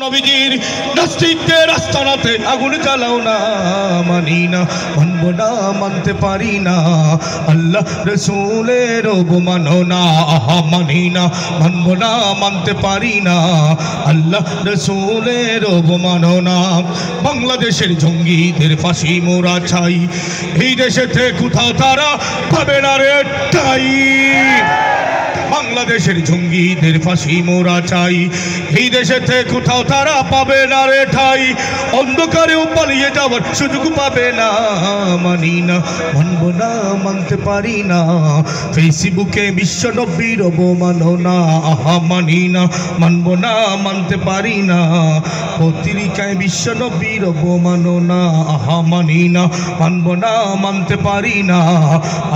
নবীজির নাস্তিকদের আস্তানাতে আগুন জ্বালাও না, মানি না, মানব না, মানতে পারি না। আল্লাহ রসুলের অবমানো না, মানি না, মানব না, মানতে পারি না। আল্লাহ রসুলের অবমানো না। বাংলাদেশের জঙ্গিদের ফাঁসি মোরা চাই, এই দেশেতে কোথাও তারা পাবে না রে ঠাই। বাংলাদেশের জঙ্গিদের ফাঁসি মোরা চাই, এই দেশেতে কোথাও তারা পাবে না রে ঠাই। অন্ধকারেও পালিয়ে যাওয়ার সুযোগ পাবে না, মানি না, মানব না, মানতে পারি না। ফেসবুকে বিশ্ব নবীর অবমাননা, মানি না, মানব না, মানতে পারি না। পত্রিকায় বিশ্ব নবীর অবমাননা, মানি না, মানব না, মানতে পারি না।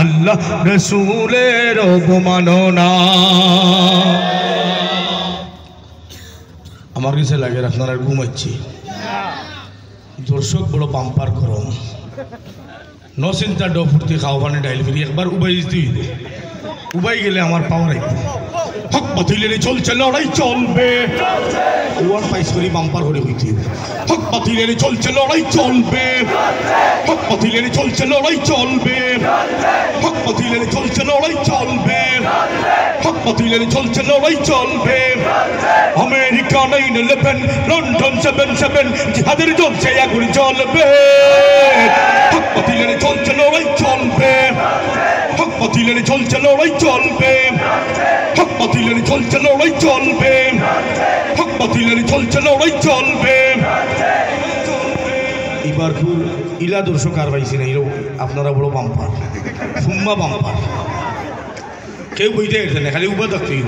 আল্লাহ রসুলের অবমাননা। আমার কাছে লাগে আপনারা ঘুমাচ্ছি, দর্শক বড় বাম্পার করম নচিন্তা ডফুর্তি খাওয়ানি ডাইল ফিরি একবার উবাই দিই, উবাই গেলে আমার পাওয়ার আইব। হক বাতিলের চলছে লড়াই চলবে, ওয়ান পাইস করি বাম্পার করে হইতে। হক বাতিলের চলছে লড়াই চলবে, হক বাতিলের চলছে লড়াই চলবে, হক বাতিলের চলছে লড়াই চলবে, হক বাতিলের চলছে লড়াই চলবে। আমেরিকা 9/11, লন্ডন 7/7, জিহাদের চলছে আগুন জ্বলবে। হক বাতিলের চলছে লড়াই চলবে, হক বাতিলের চলছে লড়াই চলবে, হক বাতিলের চলছে লড়াই চলবে, হক বাতিলের চলছে লড়াই চলবে। এবার ফুল ইলা দর্শক আর পাইছি না, আপনারা বড় বাম্পার, সুম্মা বাম্পার, কেউ বইতে গেছে না, খালি উবা থাকতেই।